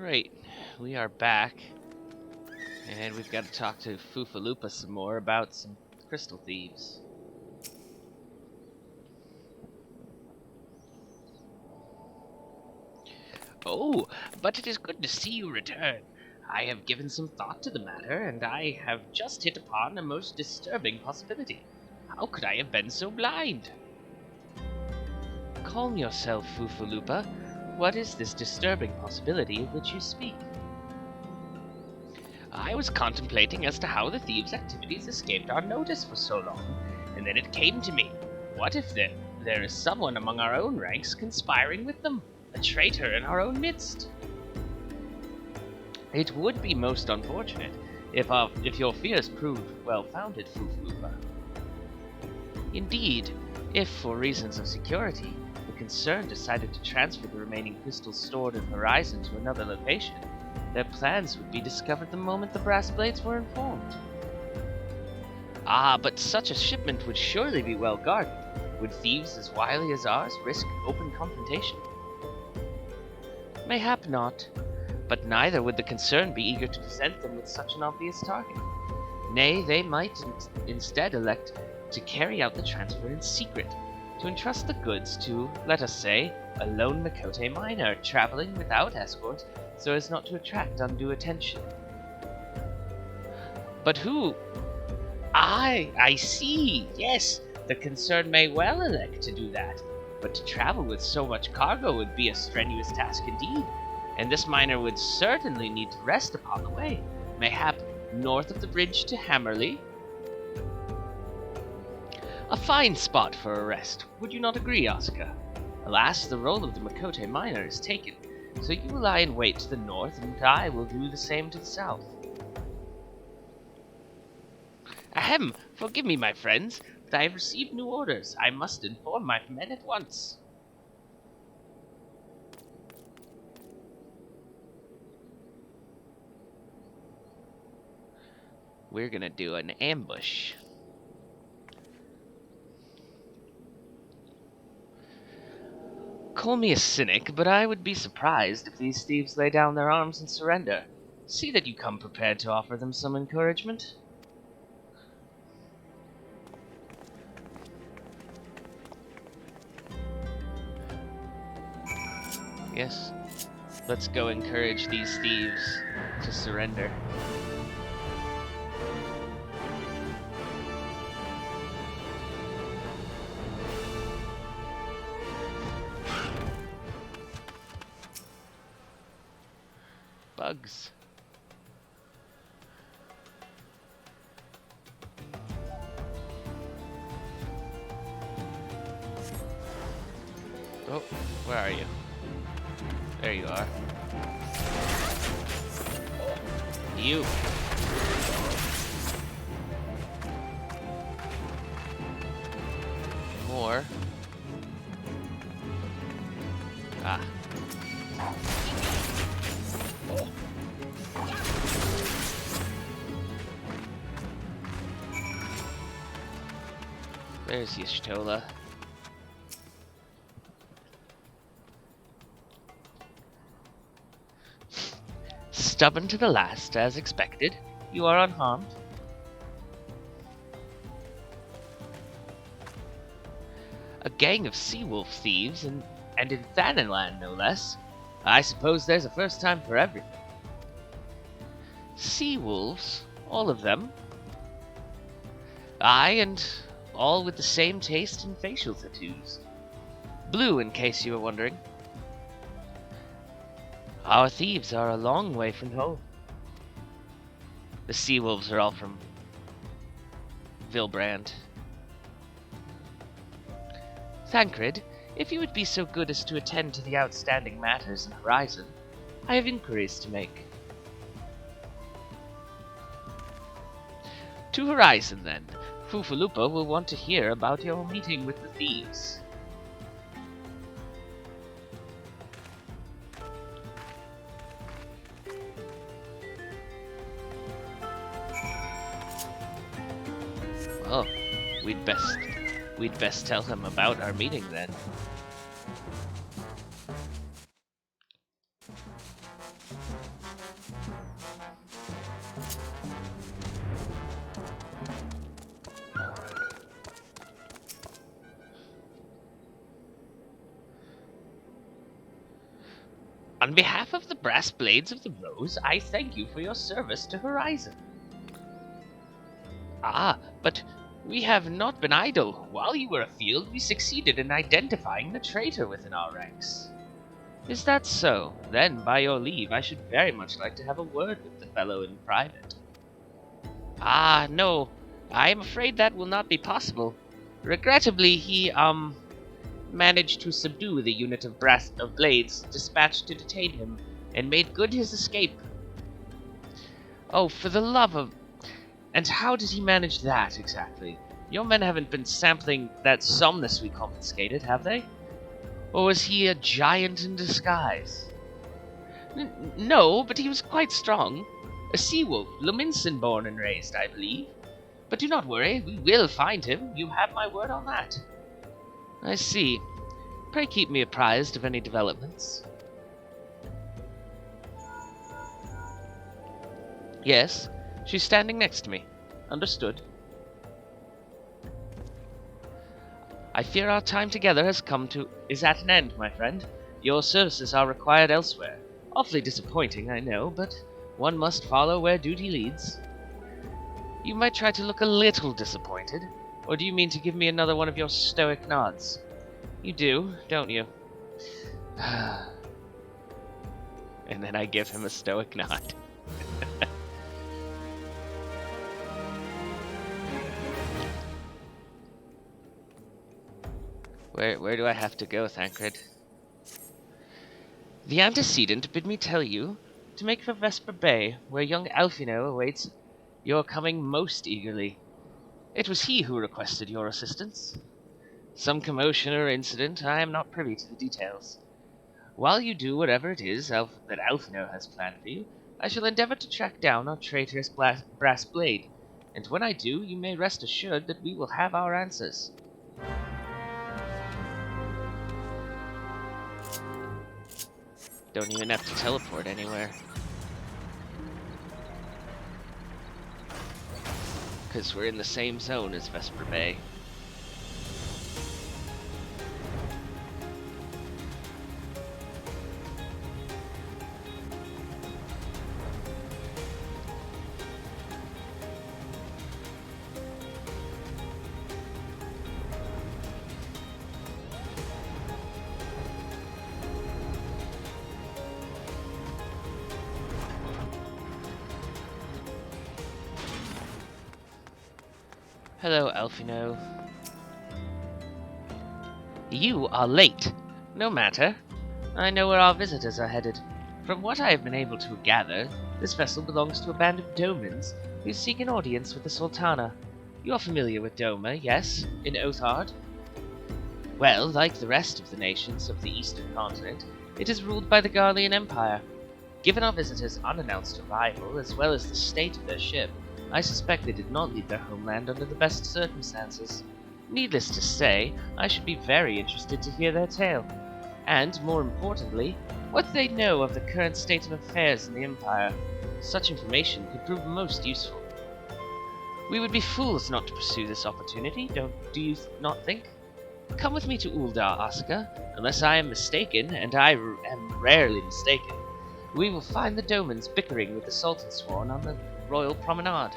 Alright, we are back, and we've got to talk to Foofaloopa some more about some crystal thieves. Oh, but it is good to see you return. I have given some thought to the matter, and I have just hit upon a most disturbing possibility. How could I have been so blind? Calm yourself, Foofaloopa. What is this disturbing possibility of which you speak? I was contemplating as to how the thieves' activities escaped our notice for so long, and then it came to me. What if there is someone among our own ranks conspiring with them? A traitor in our own midst? It would be most unfortunate if your fears proved well-founded, Foofaloopa. Indeed, if for reasons of security, the concern decided to transfer the remaining crystals stored in Horizon to another location, their plans would be discovered the moment the brass blades were informed. Ah, but such a shipment would surely be well guarded. Would thieves as wily as ours risk open confrontation? Mayhap not, but neither would the concern be eager to present them with such an obvious target. Nay, they might instead elect to carry out the transfer in secret, to entrust the goods to, let us say, a lone Makote miner traveling without escort so as not to attract undue attention. But who? I see, yes, the concern may well elect to do that, but to travel with so much cargo would be a strenuous task indeed, and this miner would certainly need to rest upon the way, mayhap north of the bridge to Hammerley. A fine spot for a rest, would you not agree, Asuka? Alas, the role of the Makote miner is taken, so you will lie in wait to the north, and I will do the same to the south. Ahem! Forgive me, my friends, but I have received new orders. I must inform my men at once. We're gonna do an ambush. Call me a cynic, but I would be surprised if these thieves lay down their arms and surrender. See that you come prepared to offer them some encouragement. Yes, let's go encourage these thieves to surrender. Bugs. Oh, where are you? There you are. You. More. Ah. There's Y'shtola. Stubborn to the last, as expected. You are unharmed. A gang of sea-wolf thieves, and in Thanenland, no less. I suppose there's a first time for everything. Sea-wolves? All of them? Aye, and all with the same taste in facial tattoos. Blue, in case you were wondering. Our thieves are a long way from home. The sea-wolves are all from Vilbrand. Thancred, if you would be so good as to attend to the outstanding matters in Horizon, I have inquiries to make. To Horizon, then. Foofaloopa will want to hear about your meeting with the thieves. Oh, we'd best tell him about our meeting then. On behalf of the Brass Blades of the Rose, I thank you for your service to Horizon. Ah, but we have not been idle. While you were afield, we succeeded in identifying the traitor within our ranks. Is that so? Then, by your leave, I should very much like to have a word with the fellow in private. Ah, no. I am afraid that will not be possible. Regrettably, he, managed to subdue the unit of blades dispatched to detain him, and made good his escape. Oh, for the love of... And how did he manage that, exactly? Your men haven't been sampling that somnus we confiscated, have they? Or was he a giant in disguise? No, but he was quite strong. A sea-wolf, Luminson born and raised, I believe. But do not worry, we will find him. You have my word on that. I see. Pray keep me apprised of any developments. Yes, she's standing next to me. Understood. I fear our time together is at an end, my friend. Your services are required elsewhere. Awfully disappointing, I know, but one must follow where duty leads. You might try to look a little disappointed, or do you mean to give me another one of your stoic nods? You do, don't you? And then I give him a stoic nod. Where do I have to go, Thancred? The antecedent bid me tell you to make for Vesper Bay, where young Alfino awaits your coming most eagerly. It was he who requested your assistance. Some commotion or incident, I am not privy to the details. While you do whatever it is that Alfino has planned for you, I shall endeavor to track down our traitorous brass blade, and when I do, you may rest assured that we will have our answers. Don't even have to teleport anywhere. Because we're in the same zone as Vesper Bay. Hello, Alfino. You are late. No matter. I know where our visitors are headed. From what I have been able to gather, this vessel belongs to a band of Domans who seek an audience with the Sultana. You are familiar with Doma, yes? In Othard? Well, like the rest of the nations of the Eastern Continent, it is ruled by the Garlean Empire. Given our visitors' unannounced arrival, as well as the state of their ship, I suspect they did not leave their homeland under the best circumstances. Needless to say, I should be very interested to hear their tale. And, more importantly, what they know of the current state of affairs in the Empire. Such information could prove most useful. We would be fools not to pursue this opportunity, do you not think? Come with me to Uldar, Asuka. Unless I am mistaken, and I am rarely mistaken, we will find the Domans bickering with the Sultan Sworn on the Royal Promenade.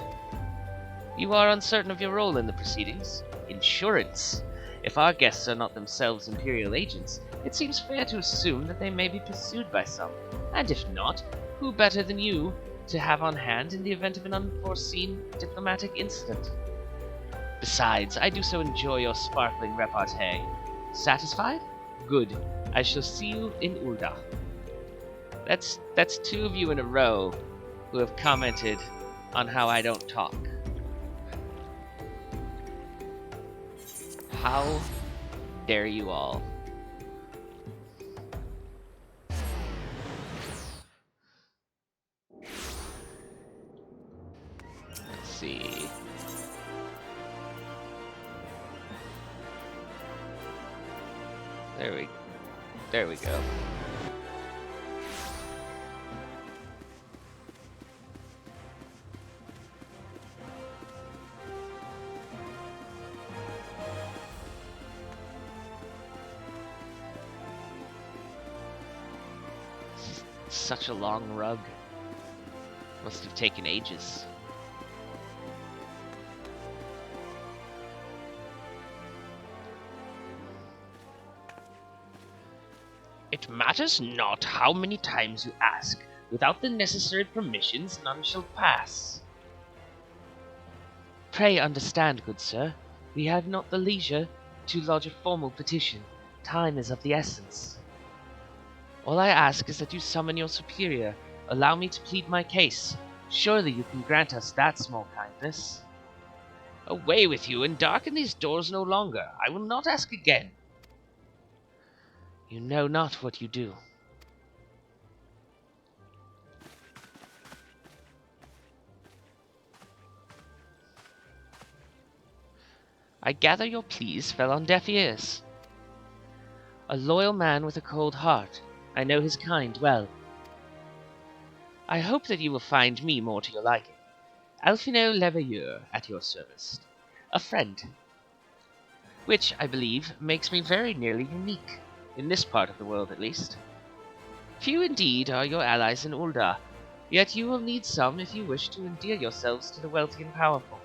You are uncertain of your role in the proceedings? Insurance. If our guests are not themselves Imperial agents, it seems fair to assume that they may be pursued by some. And if not, who better than you to have on hand in the event of an unforeseen diplomatic incident? Besides, I do so enjoy your sparkling repartee. Satisfied? Good. I shall see you in Ulda. That's two of you in a row who have commented on how I don't talk. How dare you all? Let's see. There we go. Such a long rug. Must have taken ages. It matters not how many times you ask. Without the necessary permissions, none shall pass. Pray understand, good sir, we have not the leisure to lodge a formal petition. Time is of the essence. All I ask is that you summon your superior. Allow me to plead my case. Surely you can grant us that small kindness. Away with you, and darken these doors no longer. I will not ask again. You know not what you do. I gather your pleas fell on deaf ears. A loyal man with a cold heart. I know his kind well. I hope that you will find me more to your liking. Alphino Leveilleur at your service. A friend. Which, I believe, makes me very nearly unique. In this part of the world, at least. Few indeed are your allies in Ul'dah, yet you will need some if you wish to endear yourselves to the wealthy and powerful.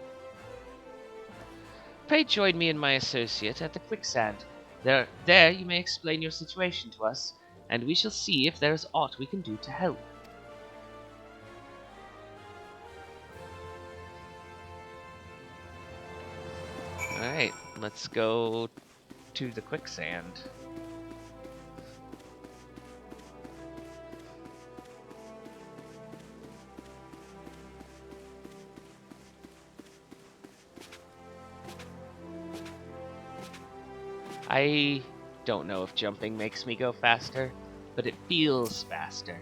Pray join me and my associate at the quicksand. There you may explain your situation to us, and we shall see if there is aught we can do to help. Alright, let's go to the quicksand. I don't know if jumping makes me go faster, but it feels faster.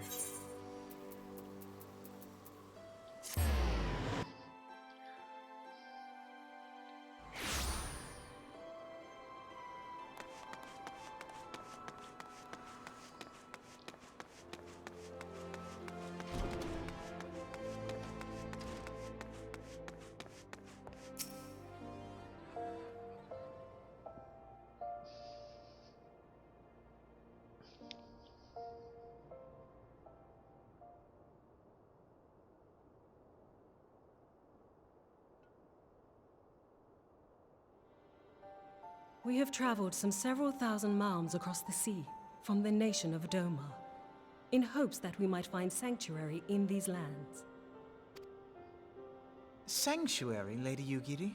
We have traveled some several thousand miles across the sea from the nation of Doma, in hopes that we might find sanctuary in these lands. Sanctuary, Lady Yugiri?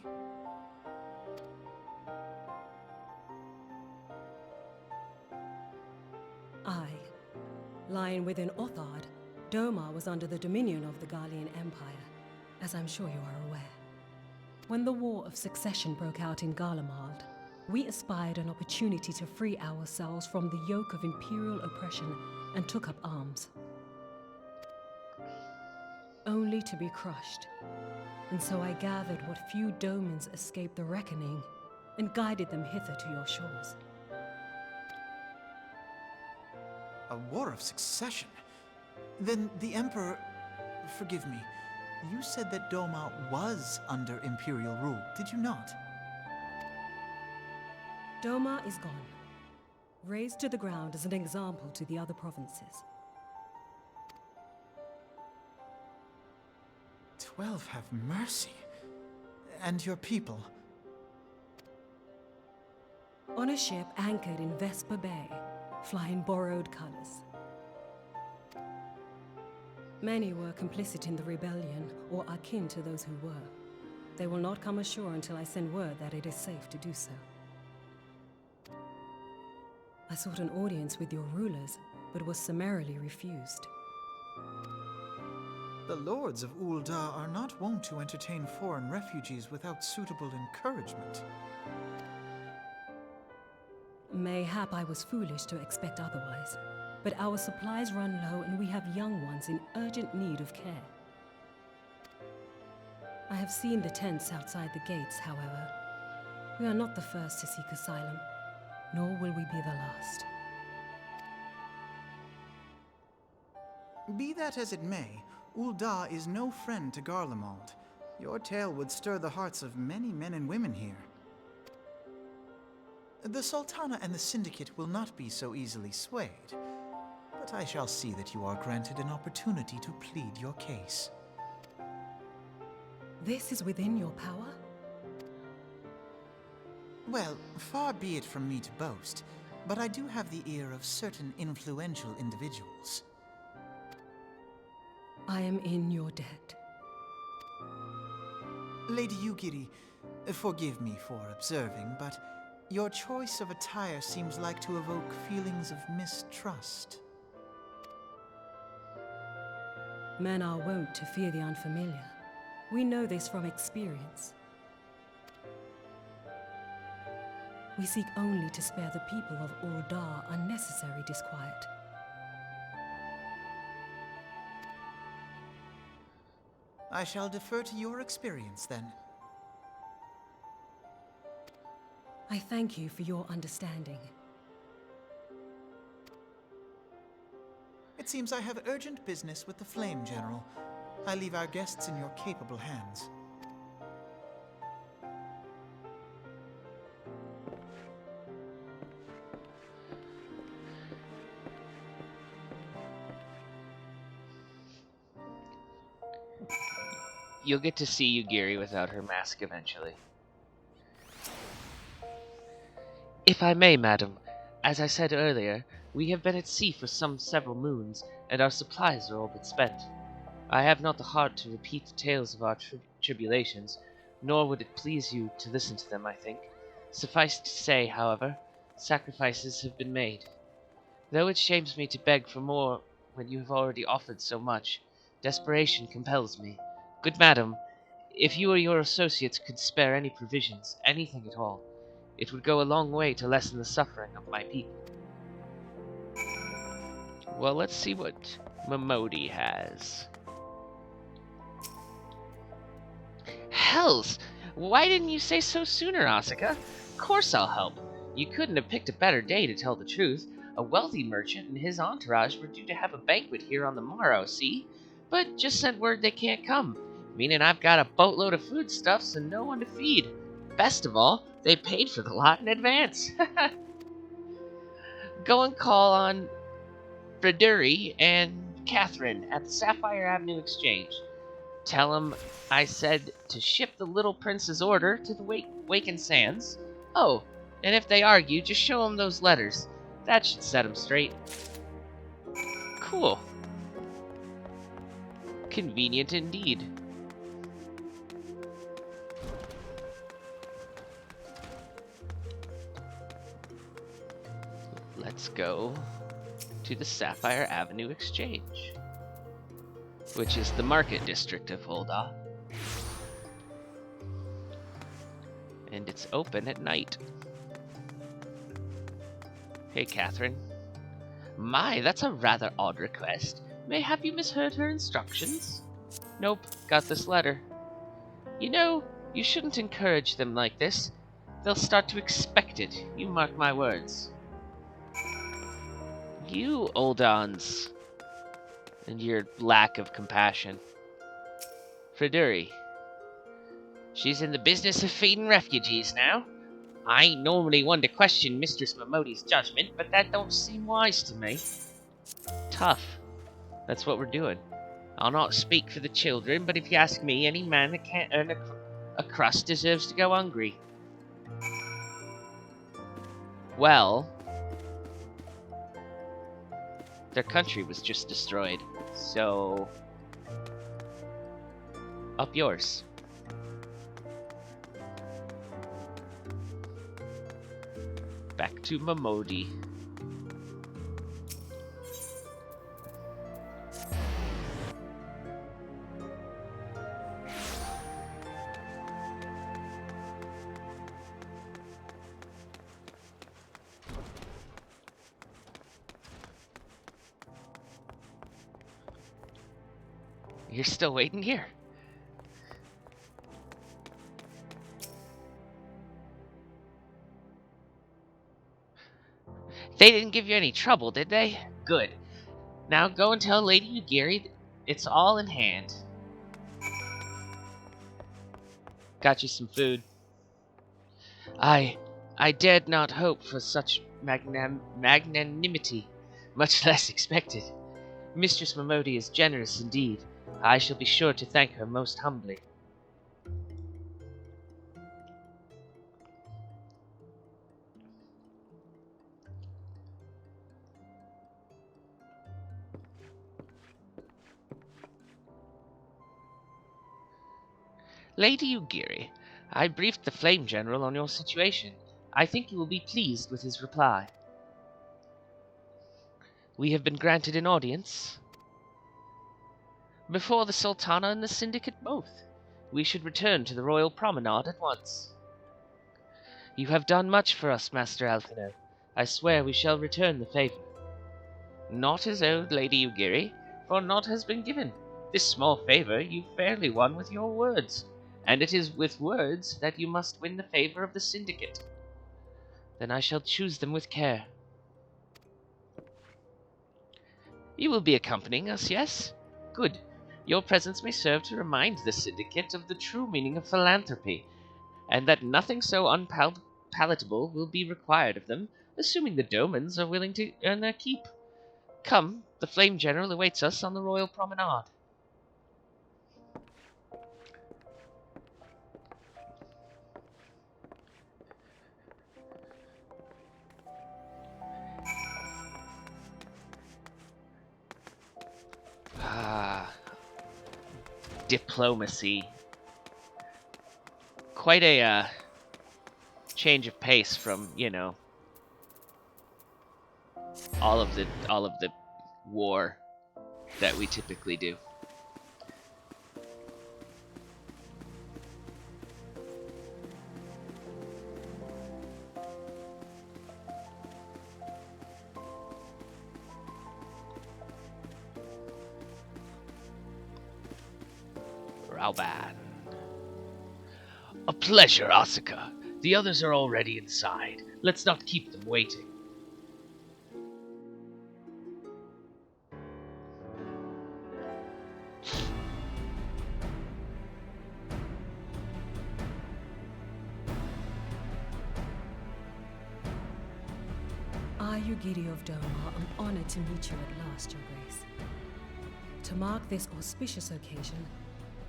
Aye. Lying within Othard, Doma was under the dominion of the Garlean Empire, as I'm sure you are aware. When the War of Succession broke out in Garlemald, we espied an opportunity to free ourselves from the yoke of imperial oppression and took up arms. Only to be crushed. And so I gathered what few Domans escaped the reckoning and guided them hither to your shores. A war of succession? Then the Emperor... Forgive me. You said that Doma was under imperial rule, did you not? Doma is gone, razed to the ground as an example to the other provinces. 12 have mercy. And your people? On a ship anchored in Vesper Bay, flying borrowed colors. Many were complicit in the rebellion, or akin to those who were. They will not come ashore until I send word that it is safe to do so. I sought an audience with your rulers, but was summarily refused. The lords of Ul'dah are not wont to entertain foreign refugees without suitable encouragement. Mayhap I was foolish to expect otherwise, but our supplies run low and we have young ones in urgent need of care. I have seen the tents outside the gates, however. We are not the first to seek asylum, nor will we be the last. Be that as it may, Ul'dah is no friend to Garlemald. Your tale would stir the hearts of many men and women here. The Sultana and the Syndicate will not be so easily swayed. but I shall see that you are granted an opportunity to plead your case. This is within your power? Well, far be it from me to boast, but I do have the ear of certain influential individuals. I am in your debt. Lady Yugiri, forgive me for observing, but your choice of attire seems like to evoke feelings of mistrust. Men are wont to fear the unfamiliar. We know this from experience. We seek only to spare the people of Uldar unnecessary disquiet. I shall defer to your experience, then. I thank you for your understanding. It seems I have urgent business with the Flame General. I leave our guests in your capable hands. You'll get to see Yugiri without her mask eventually. If I may, madam, as I said earlier, we have been at sea for several moons, and our supplies are all but spent. I have not the heart to repeat the tales of our tribulations, nor would it please you to listen to them, I think. Suffice to say, however, sacrifices have been made. Though it shames me to beg for more when you have already offered so much, desperation compels me. Good madam, if you or your associates could spare any provisions, anything at all, it would go a long way to lessen the suffering of my people. Well, let's see what Momodi has. Hells! Why didn't you say so sooner, Asuka? Of course I'll help. You couldn't have picked a better day to tell the truth. A wealthy merchant and his entourage were due to have a banquet here on the morrow, see? But just sent word they can't come, meaning I've got a boatload of foodstuffs and no one to feed. Best of all, they paid for the lot in advance. Go and call on Freduri and Catherine at the Sapphire Avenue Exchange. Tell them I said to ship the little prince's order to the Waken Sands. Oh, and if they argue, just show them those letters. That should set them straight. Cool. Convenient indeed. Let's go to the Sapphire Avenue Exchange, which is the market district of Ul'dah. And it's open at night. Hey, Catherine. My, that's a rather odd request. Mayhap you misheard her instructions? Nope, got this letter. You know, you shouldn't encourage them like this. They'll start to expect it, you mark my words. You, Uldans, and your lack of compassion. Freduri. She's in the business of feeding refugees now. I ain't normally one to question Mistress Momodi's judgment, but that don't seem wise to me. Tough. That's what we're doing. I'll not speak for the children, but if you ask me, any man that can't earn a crust deserves to go hungry. Well, their country was just destroyed, so up yours. Back to Momodi. You're still waiting here. They didn't give you any trouble, did they? Good. Now go and tell Lady Yugiri it's all in hand. Got you some food. I dared not hope for such magnanimity, much less expected. Mistress Momodi is generous indeed. I shall be sure to thank her most humbly. Lady Ugiri, I briefed the Flame General on your situation. I think you will be pleased with his reply. We have been granted an audience before the Sultana and the Syndicate both. We should return to the Royal Promenade at once. You have done much for us, Master Alphino. I swear we shall return the favor. Naught is owed, Lady Ugiri, for naught has been given. This small favor you fairly won with your words, and it is with words that you must win the favor of the Syndicate. Then I shall choose them with care. You will be accompanying us, yes? Good. Your presence may serve to remind the Syndicate of the true meaning of philanthropy, and that nothing so unpalatable will be required of them, assuming the Domans are willing to earn their keep. Come, the Flame General awaits us on the Royal Promenade. Diplomacy. Quite a change of pace from, all of the war that we typically do. Rauban. A pleasure, Asuka. The others are already inside. Let's not keep them waiting. I, Ugiri of Doma, am honored to meet you at last, Your Grace. To mark this auspicious occasion,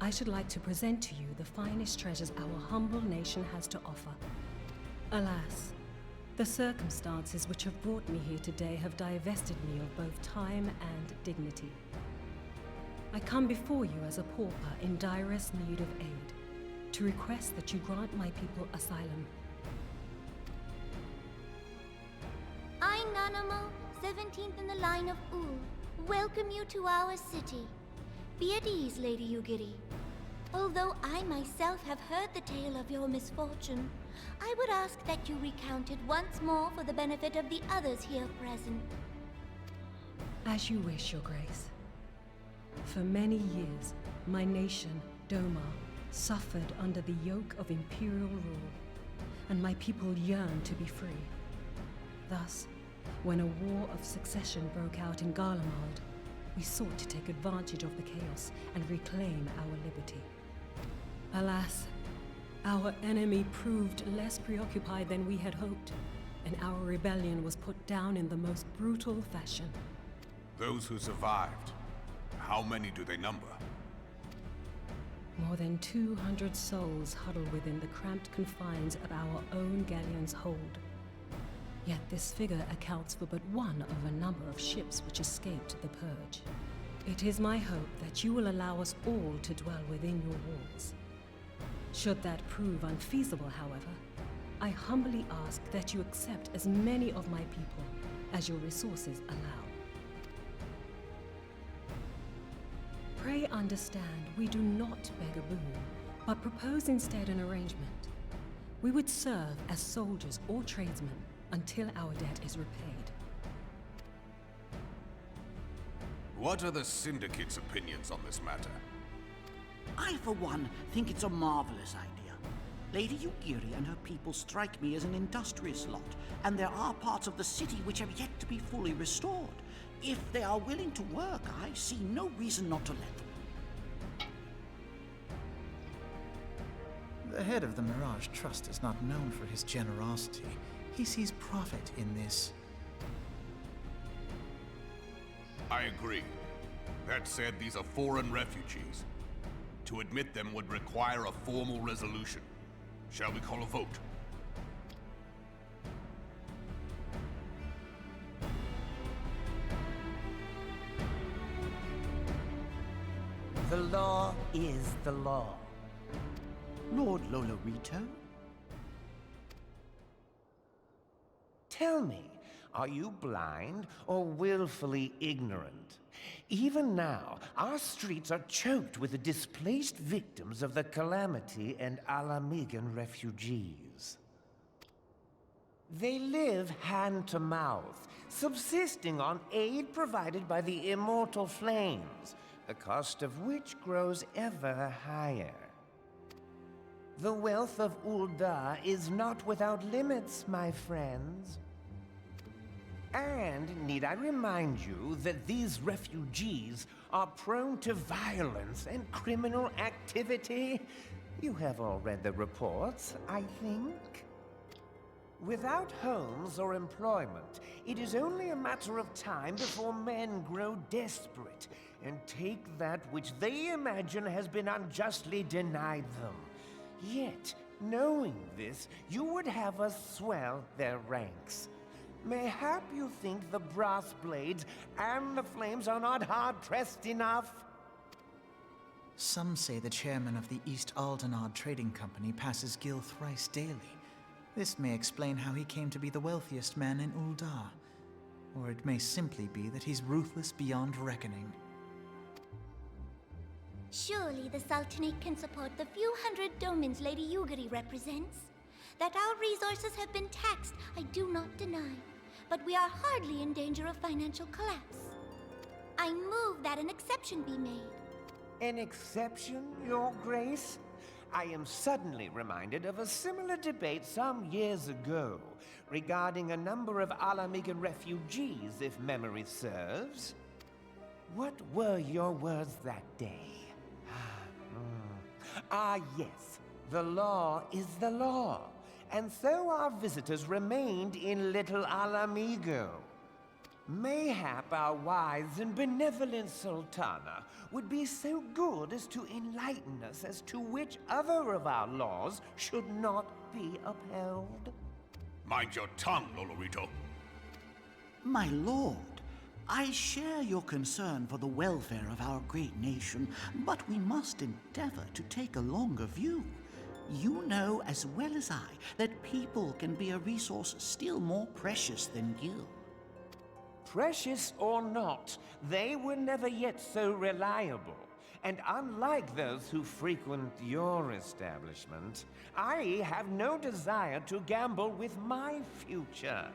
I should like to present to you the finest treasures our humble nation has to offer. Alas, the circumstances which have brought me here today have divested me of both time and dignity. I come before you as a pauper in direst need of aid, to request that you grant my people asylum. I, Nanamo, 17th in the line of Ul, welcome you to our city. Be at ease, Lady Ugiri. Although I myself have heard the tale of your misfortune, I would ask that you recount it once more for the benefit of the others here present. As you wish, Your Grace. For many years, my nation, Doma, suffered under the yoke of imperial rule, and my people yearned to be free. Thus, when a war of succession broke out in Garlemald, we sought to take advantage of the chaos and reclaim our liberty. Alas, our enemy proved less preoccupied than we had hoped, and our rebellion was put down in the most brutal fashion. Those who survived, how many do they number? More than 200 souls huddle within the cramped confines of our own galleon's hold. Yet this figure accounts for but one of a number of ships which escaped the Purge. It is my hope that you will allow us all to dwell within your walls. Should that prove unfeasible, however, I humbly ask that you accept as many of my people as your resources allow. Pray understand, we do not beg a boon, but propose instead an arrangement. We would serve as soldiers or tradesmen until our debt is repaid. What are the Syndicate's opinions on this matter? I, for one, think it's a marvelous idea. Lady Ugiri and her people strike me as an industrious lot, and there are parts of the city which have yet to be fully restored. If they are willing to work, I see no reason not to let them. The head of the Mirage Trust is not known for his generosity. He sees profit in this. I agree. That said, these are foreign refugees. To admit them would require a formal resolution. Shall we call a vote? The law is the law. Lord Lolorito? Tell me, are you blind or willfully ignorant? Even now, our streets are choked with the displaced victims of the Calamity and Alamigan refugees. They live hand to mouth, subsisting on aid provided by the immortal flames, the cost of which grows ever higher. The wealth of Ul'dah is not without limits, my friends. And need I remind you that these refugees are prone to violence and criminal activity? You have all read the reports, I think. Without homes or employment, it is only a matter of time before men grow desperate and take that which they imagine has been unjustly denied them. Yet, knowing this, you would have us swell their ranks. Mayhap you think the brass blades and the flames are not hard-pressed enough? Some say the chairman of the East Aldenard Trading Company passes Gil thrice daily. This may explain how he came to be the wealthiest man in Ul'dah. Or it may simply be that he's ruthless beyond reckoning. Surely the Sultanate can support the few hundred domins Lady Yugiri represents. That our resources have been taxed, I do not deny. But we are hardly in danger of financial collapse. I move that an exception be made. An exception, Your Grace? I am suddenly reminded of a similar debate some years ago regarding a number of Alamigan refugees, if memory serves. What were your words that day? Yes, the law is the law, and so our visitors remained in Little Alamigo. Mayhap our wise and benevolent Sultana would be so good as to enlighten us as to which other of our laws should not be upheld. Mind your tongue, Lolorito. My lord, I share your concern for the welfare of our great nation, but we must endeavor to take a longer view. You know as well as I that people can be a resource still more precious than gil. Precious or not, they were never yet so reliable. And unlike those who frequent your establishment, I have no desire to gamble with my future.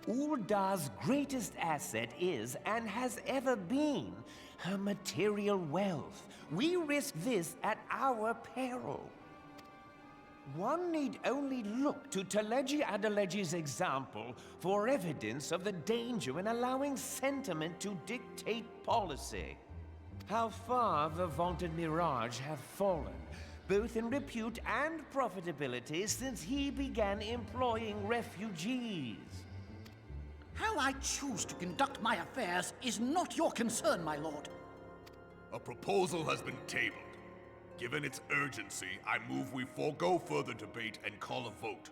Ul'dah's greatest asset is, and has ever been, her material wealth. We risk this at our peril. One need only look to Teleji Adeleji's example for evidence of the danger in allowing sentiment to dictate policy. How far the vaunted Mirage have fallen, both in repute and profitability, since he began employing refugees. How I choose to conduct my affairs is not your concern, my lord. A proposal has been tabled. Given its urgency, I move we forego further debate and call a vote.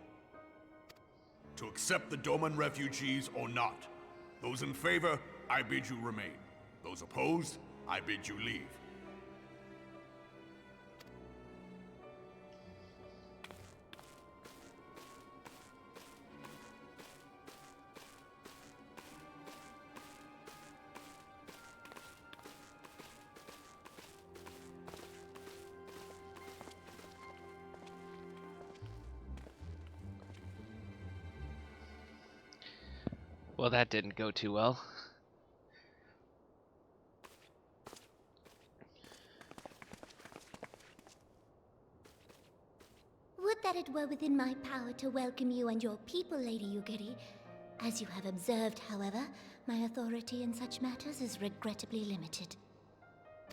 To accept the Doman refugees or not. Those in favor, I bid you remain. Those opposed, I bid you leave. Well, that didn't go too well. Would that it were within my power to welcome you and your people, Lady Yugiri. As you have observed, however, my authority in such matters is regrettably limited.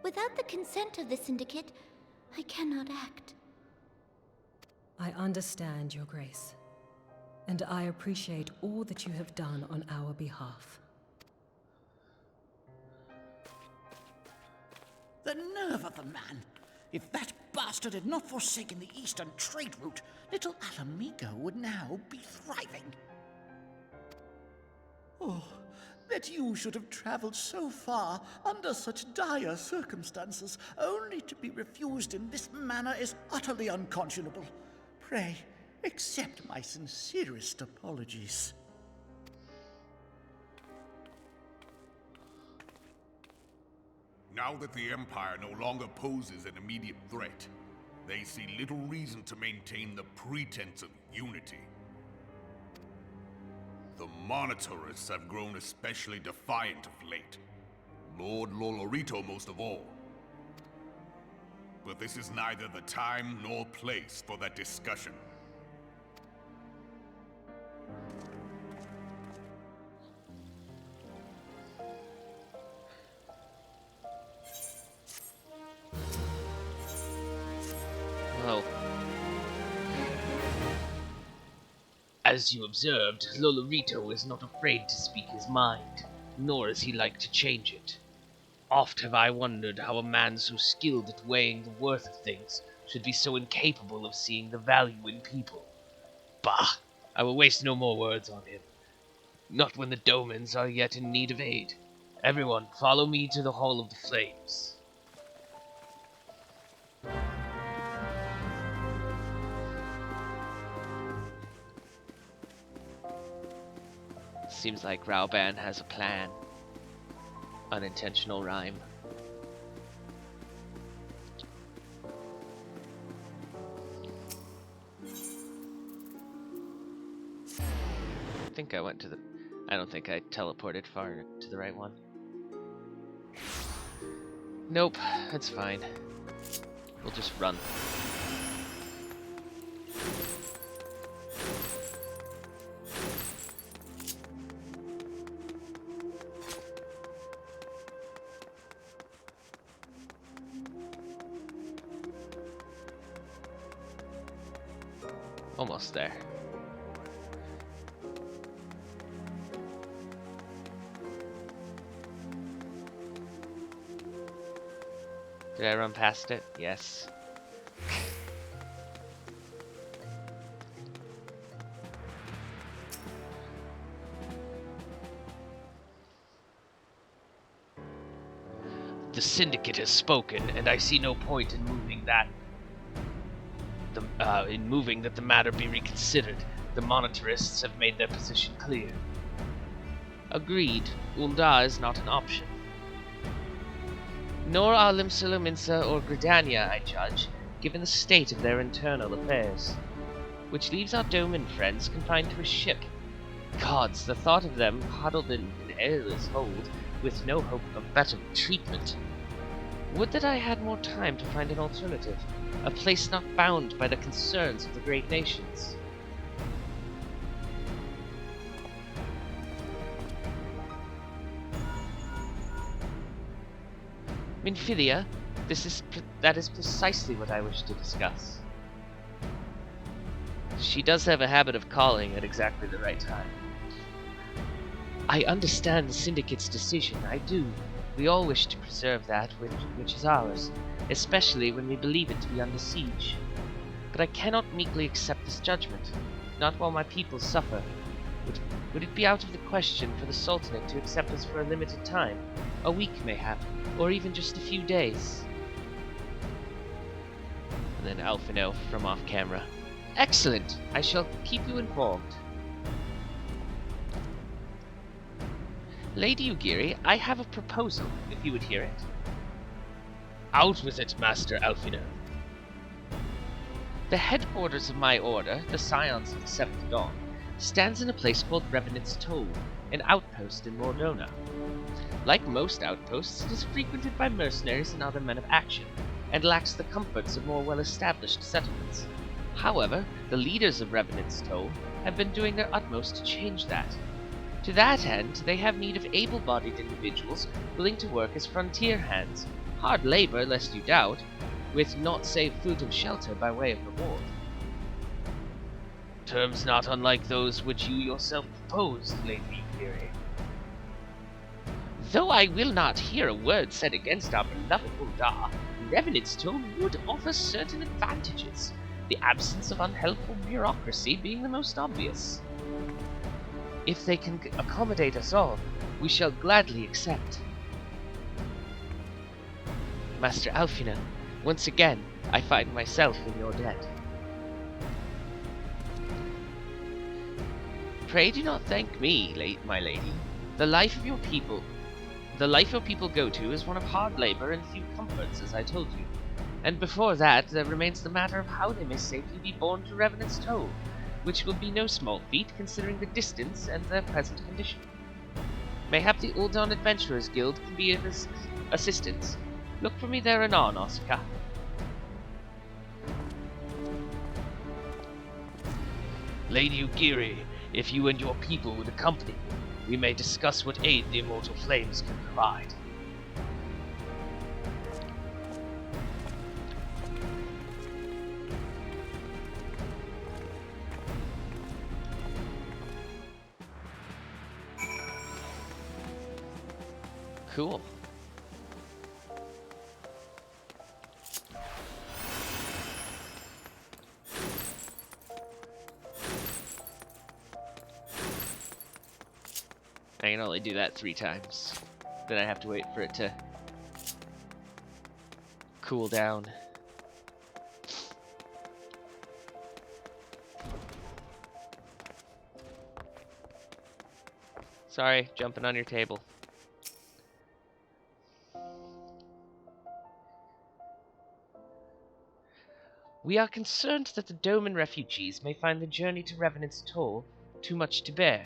Without the consent of the Syndicate, I cannot act. I understand, Your Grace. And I appreciate all that you have done on our behalf. The nerve of the man! If that bastard had not forsaken the eastern trade route, little Alamigo would now be thriving. Oh, that you should have traveled so far under such dire circumstances, only to be refused in this manner is utterly unconscionable. Pray, accept my sincerest apologies. Now that the Empire no longer poses an immediate threat, they see little reason to maintain the pretense of unity. The Monitorists have grown especially defiant of late. Lord Lolorito most of all. But this is neither the time nor place for that discussion. Well, as you observed, Lolorito is not afraid to speak his mind, nor is he like to change it. Oft have I wondered how a man so skilled at weighing the worth of things should be so incapable of seeing the value in people. Bah! I will waste no more words on him. Not when the Domans are yet in need of aid. Everyone, follow me to the Hall of the Flames. Seems like Raoban has a plan. Unintentional rhyme. I think I went to the... I don't think I teleported far to the right one. Nope, it's fine. We'll just run. Almost there. Did I run past it? Yes. The Syndicate has spoken, and I see no point in moving that the matter be reconsidered. The Monitorists have made their position clear. Agreed, Ul'dah is not an option. Nor are Limsa or Gridania, I judge, given the state of their internal affairs. Which leaves our Doman friends confined to a ship. Gods, the thought of them huddled in an airless hold, with no hope of better treatment. Would that I had more time to find an alternative, a place not bound by the concerns of the great nations. Minfilia, that is precisely what I wish to discuss. She does have a habit of calling at exactly the right time. I understand the Syndicate's decision, I do. We all wish to preserve that which is ours, especially when we believe it to be under siege. But I cannot meekly accept this judgment, not while my people suffer. Would it be out of the question for the Sultanate to accept us for a limited time, a week mayhap, or even just a few days? And then Alphino from off camera. Excellent! I shall keep you informed. Lady Ugiri, I have a proposal, if you would hear it. Out with it, Master Alphino. The headquarters of my order, the Scions of the Seventh Dawn, stands in a place called Revenant's Toll, an outpost in Mordona. Like most outposts, it is frequented by mercenaries and other men of action, and lacks the comforts of more well-established settlements. However, the leaders of Revenant's Toll have been doing their utmost to change that. To that end, they have need of able-bodied individuals willing to work as frontier hands, hard labor, lest you doubt, with naught save food and shelter by way of reward. Terms not unlike those which you yourself proposed, Lady Ugiri. Though I will not hear a word said against our beloved Uldar, Revenant's Toll would offer certain advantages, the absence of unhelpful bureaucracy being the most obvious. If they can accommodate us all, we shall gladly accept. Master Alfina, once again, I find myself in your debt. Pray do not thank me, my lady. The life your people go to is one of hard labor and few comforts, as I told you. And before that, there remains the matter of how they may safely be borne to Revenant's Toll, which will be no small feat considering the distance and their present condition. Mayhap the Uldan Adventurers Guild can be of assistance. Look for me there anon, Osaka. Lady Ugiri, if you and your people would accompany me, we may discuss what aid the immortal flames can provide. Cool. I can only do that 3 times. Then I have to wait for it to cool down. Sorry, jumping on your table. We are concerned that the Doman refugees may find the journey to Revenant's Toll too much to bear.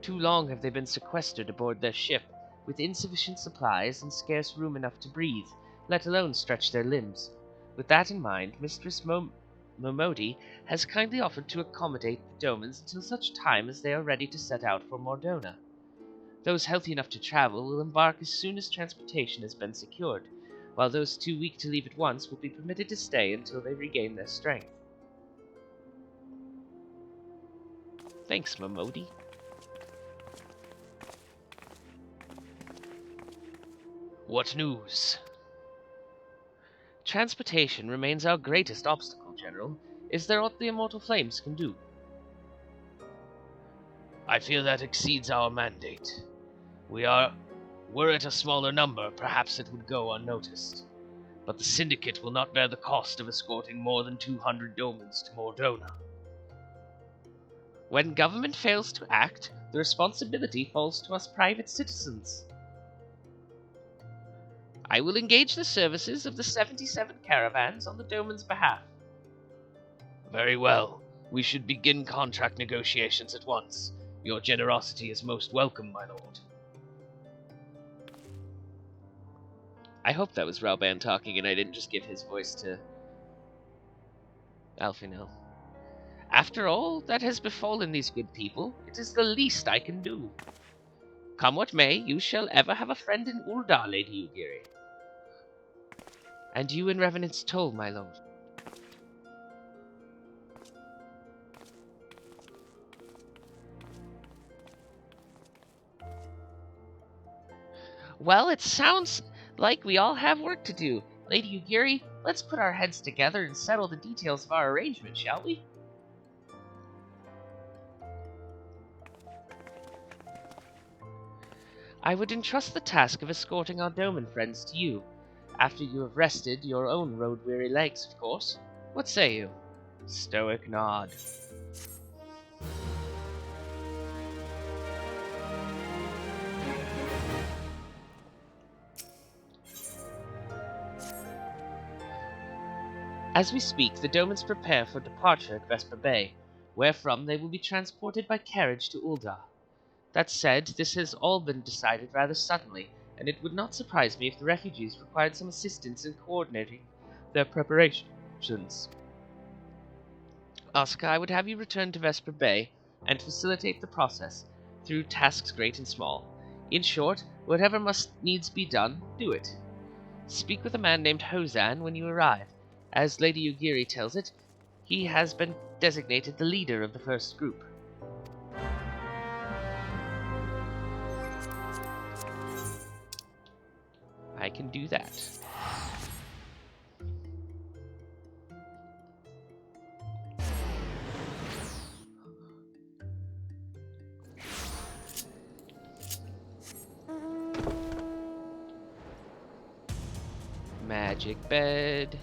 Too long have they been sequestered aboard their ship, with insufficient supplies and scarce room enough to breathe, let alone stretch their limbs. With that in mind, Mistress Momodi has kindly offered to accommodate the Domans until such time as they are ready to set out for Mordona. Those healthy enough to travel will embark as soon as transportation has been secured, while those too weak to leave at once will be permitted to stay until they regain their strength. Thanks, Momodi. What news? Transportation remains our greatest obstacle, General. Is there aught the Immortal Flames can do? I fear that exceeds our mandate. Were it a smaller number, perhaps it would go unnoticed. But the Syndicate will not bear the cost of escorting more than 200 Domans to Mordona. When government fails to act, the responsibility falls to us private citizens. I will engage the services of the 77 caravans on the Doman's behalf. Very well. We should begin contract negotiations at once. Your generosity is most welcome, my lord. I hope that was Rauban talking and I didn't just give his voice to Alfinel. After all that has befallen these good people, it is the least I can do. Come what may, you shall ever have a friend in Uldar, Lady Ugiri. And you in Revenant's Toll, my lord. Well, it sounds like we all have work to do. Lady Ugiri, let's put our heads together and settle the details of our arrangement, shall we? I would entrust the task of escorting our Doman friends to you, after you have rested your own road-weary legs, of course. What say you? Stoic nod. As we speak, the Domans prepare for departure at Vesper Bay, wherefrom they will be transported by carriage to Uldar. That said, this has all been decided rather suddenly, and it would not surprise me if the refugees required some assistance in coordinating their preparations. Asuka, I would have you return to Vesper Bay and facilitate the process through tasks great and small. In short, whatever must needs be done, do it. Speak with a man named Hozan when you arrive. As Lady Ugiri tells it, he has been designated the leader of the first group. I can do that. Magic bed.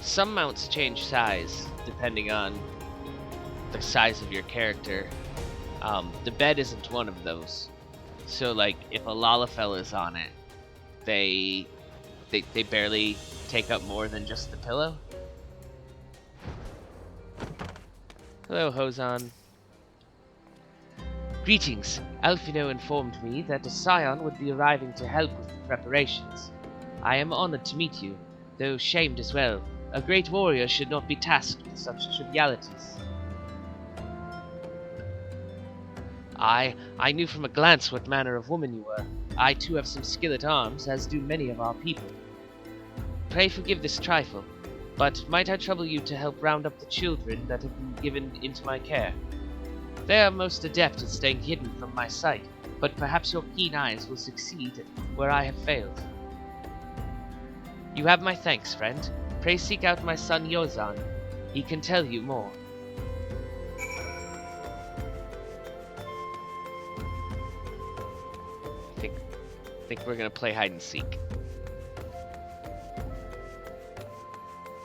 Some mounts change size depending on the size of your character. The bed isn't one of those. So, like, if a Lalafell is on it, they barely take up more than just the pillow. Hello, Hozan. Greetings. Alfino informed me that a scion would be arriving to help with the preparations. I am honored to meet you, though shamed as well. A great warrior should not be tasked with such trivialities. I knew from a glance what manner of woman you were. I too have some skill at arms, as do many of our people. Pray forgive this trifle, but might I trouble you to help round up the children that have been given into my care? They are most adept at staying hidden from my sight, but perhaps your keen eyes will succeed where I have failed. You have my thanks, friend. Pray seek out my son Yozan. He can tell you more. I think we're gonna play hide and seek.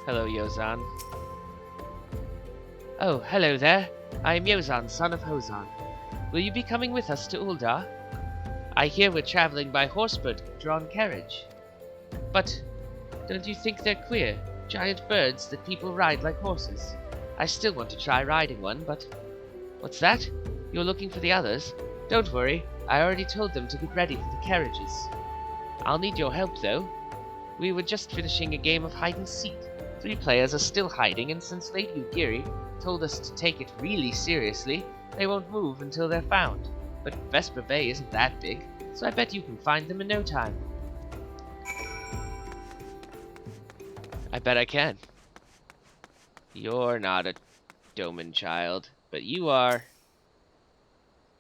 Hello, Yozan. Oh, hello there. I am Yozan, son of Hozan. Will you be coming with us to Uldar? I hear we're traveling by horse-drawn carriage. But don't you think they're queer? Giant birds that people ride like horses. I still want to try riding one, but... What's that? You're looking for the others? Don't worry, I already told them to get ready for the carriages. I'll need your help, though. We were just finishing a game of hide and seek. 3 players are still hiding, and since Lady Ugiri told us to take it really seriously, they won't move until they're found. But Vesper Bay isn't that big, so I bet you can find them in no time. I bet I can. You're not a Doman child, but you are.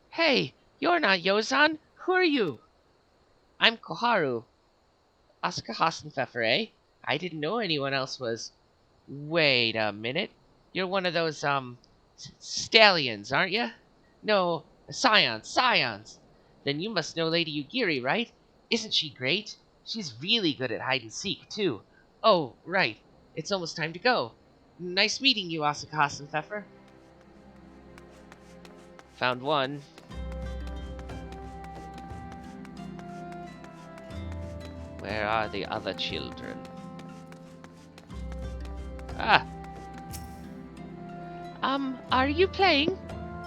Hey, you're not Yozan. Who are you? I'm Koharu. Asuka Hassenpfeffer, eh? I didn't know anyone else was. Wait a minute. You're one of those, stallions, aren't you? No, scions. Then you must know Lady Ugiri, right? Isn't she great? She's really good at hide and seek, too. Oh, right. It's almost time to go. Nice meeting you, Asuka Hassenpfeffer. Found one. Where are the other children? Ah! Are you playing?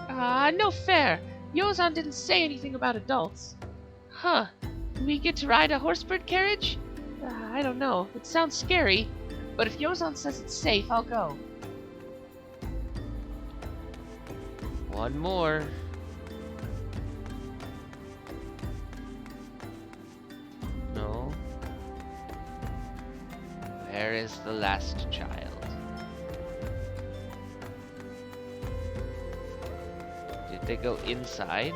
No fair. Yozan didn't say anything about adults. Huh. Do we get to ride a horsebird carriage? I don't know. It sounds scary. But if Yozan says it's safe, I'll go. One more. No. Where is the last child? Did they go inside?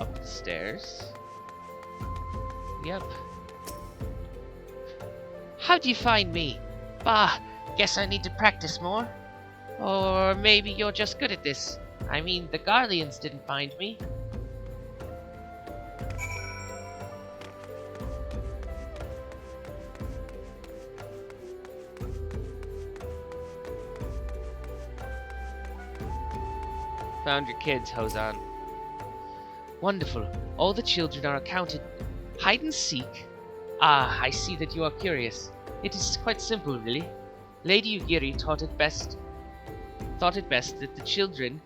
Up the stairs? Yep. How'd you find me? Bah, guess I need to practice more. Or maybe you're just good at this. I mean, the Garleans didn't find me. Found your kids, Hozan. Wonderful. All the children are accounted. Hide and seek? Ah, I see that you are curious. It is quite simple, really. Lady Ugiri thought it best that the children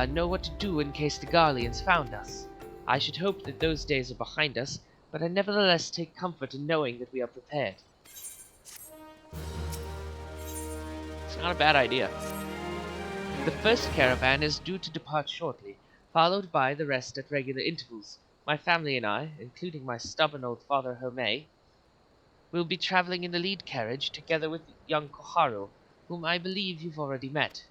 know what to do in case the Garleans found us. I should hope that those days are behind us, but I nevertheless take comfort in knowing that we are prepared. It's not a bad idea. The first caravan is due to depart shortly, followed by the rest at regular intervals. My family and I, including my stubborn old father Homei, will be traveling in the lead carriage together with young Koharu, whom I believe you've already met.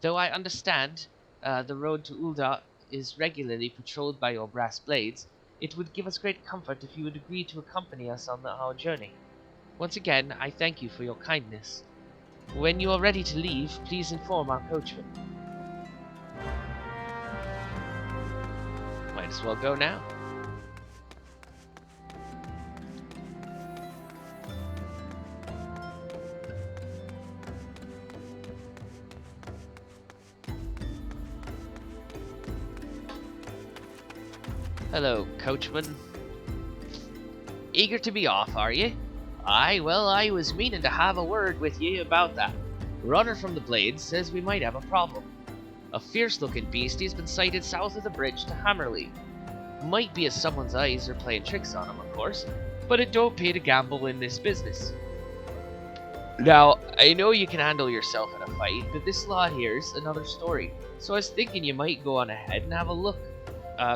Though I understand the road to Ul'dah is regularly patrolled by your brass blades, it would give us great comfort if you would agree to accompany us on our journey. Once again, I thank you for your kindness. When you are ready to leave, please inform our coachman. Might as well go now. Hello, coachman. Eager to be off, are ye? Aye, well, I was meaning to have a word with ye about that. Runner from the Blades says we might have a problem. A fierce-looking beastie has been sighted south of the bridge to Hammerley. Might be as someone's eyes are playing tricks on him, of course, but it don't pay to gamble in this business. Now, I know you can handle yourself in a fight, but this lot here's another story, so I was thinking you might go on ahead and have a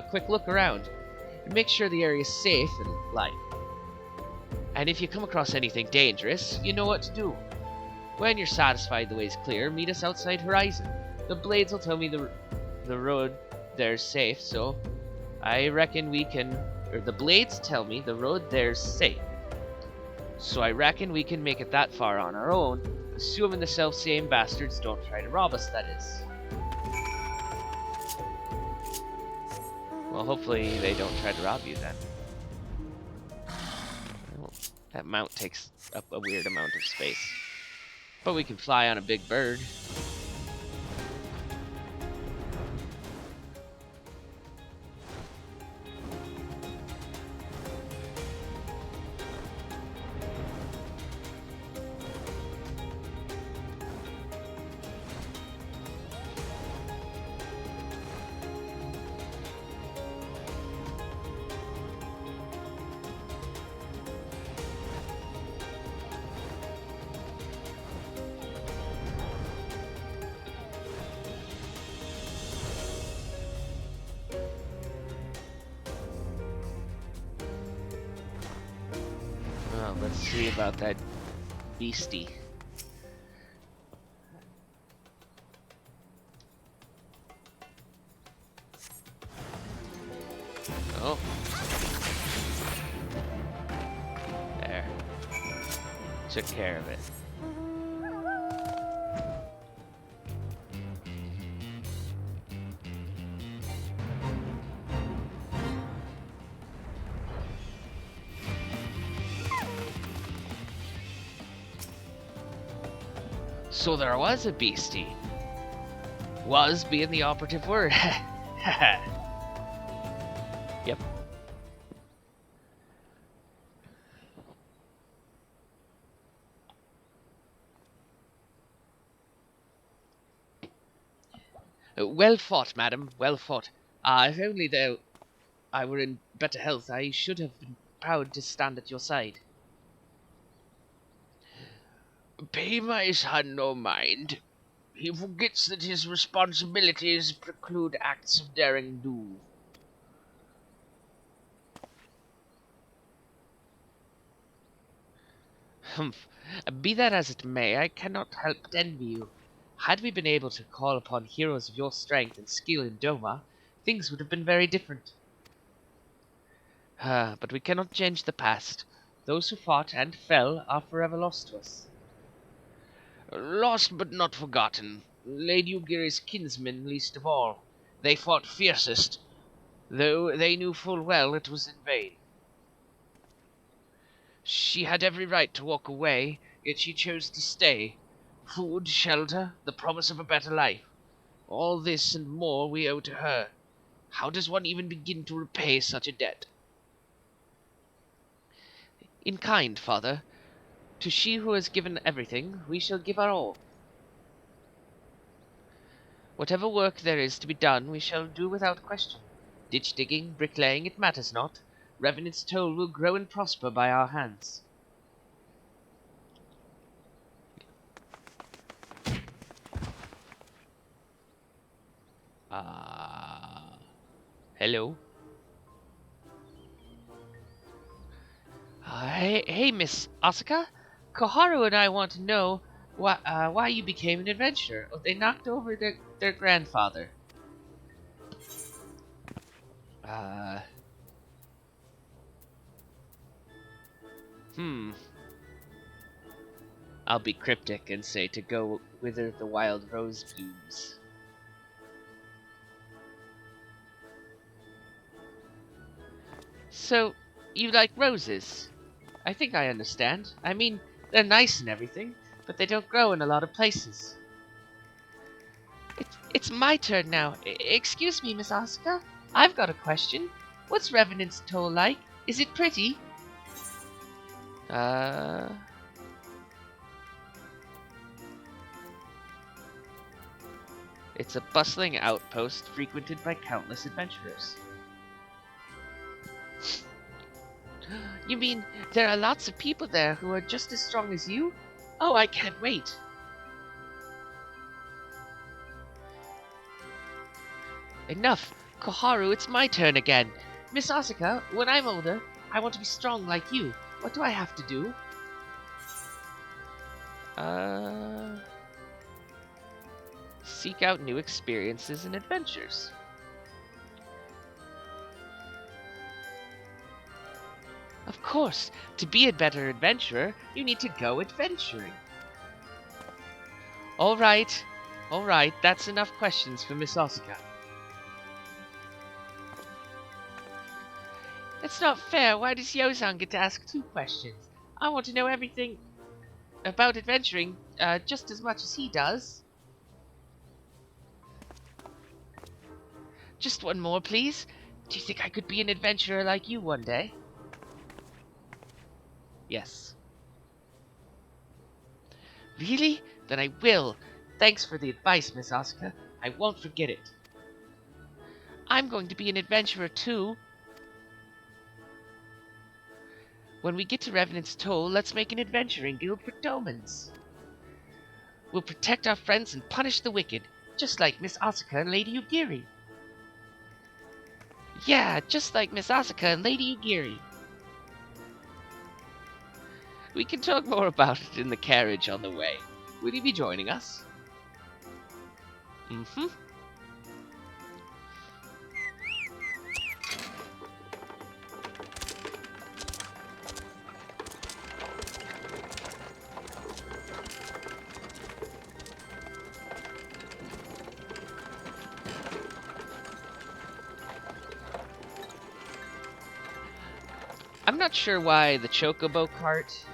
quick look around, and make sure the area's safe and light. And if you come across anything dangerous, you know what to do. When you're satisfied the way's clear, meet us outside Horizon. The Blades will tell me the road there's safe, so I reckon we can... Or the Blades tell me the road there's safe. So I reckon we can make it that far on our own, assuming the self-same bastards don't try to rob us, that is. Well, hopefully they don't try to rob you then. Well, that mount takes up a weird amount of space. But we can fly on a big bird. Well, let's see about that beastie. Oh. There. Took care of it. So there was a beastie. Was being the operative word. Yep. Well fought, madam, well fought. If only though I were in better health, I should have been proud to stand at your side. Pay my son no mind. He forgets that his responsibilities preclude acts of daring do. Humph. Be that as it may, I cannot help but envy you. Had we been able to call upon heroes of your strength and skill in Doma, things would have been very different. But we cannot change the past. Those who fought and fell are forever lost to us. Lost but not forgotten. Lady Ugiri's kinsmen least of all. They fought fiercest, though they knew full well it was in vain. She had every right to walk away, yet she chose to stay. Food, shelter, the promise of a better life. All this and more we owe to her. How does one even begin to repay such a debt? In kind, father. To she who has given everything, we shall give our all. Whatever work there is to be done, we shall do without question. Ditch digging, bricklaying, it matters not. Revenant's toll will grow and prosper by our hands. Hello. Hey, Miss Asuka. Koharu and I want to know why you became an adventurer. Oh, they knocked over their grandfather. I'll be cryptic and say to go wither the wild rose blooms. So, you like roses? I think I understand. I mean, they're nice and everything, but they don't grow in a lot of places. It's my turn now. Excuse me, Miss Asuka. I've got a question. What's Revenant's toll like? Is it pretty? It's a bustling outpost frequented by countless adventurers. You mean there are lots of people there who are just as strong as you? Oh, I can't wait. Enough! Koharu, it's my turn again. Miss Asuka, when I'm older, I want to be strong like you. What do I have to do? Seek out new experiences and adventures. Of course, to be a better adventurer, you need to go adventuring. Alright, that's enough questions for Miss Asuka. That's not fair. Why does Yozan get to ask 2 questions? I want to know everything about adventuring just as much as he does. Just one more, please. Do you think I could be an adventurer like you one day? Yes. Really? Then I will. Thanks for the advice, Miss Asuka. I won't forget it. I'm going to be an adventurer too. When we get to Revenant's Toll, let's make an adventuring guild for Domans. We'll protect our friends and punish the wicked, just like Miss Asuka and Lady Ugiri. Yeah, just like Miss Asuka and Lady Ugiri. We can talk more about it in the carriage on the way. Will you be joining us? Mm-hmm. I'm not sure why the Chocobo cart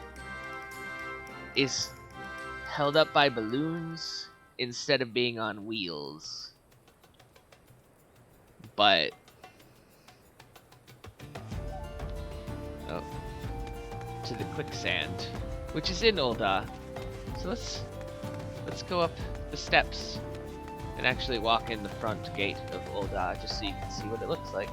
is held up by balloons instead of being on wheels. But to the quicksand, which is in Ul'dah. So let's go up the steps and actually walk in the front gate of Ul'dah just so you can see what it looks like.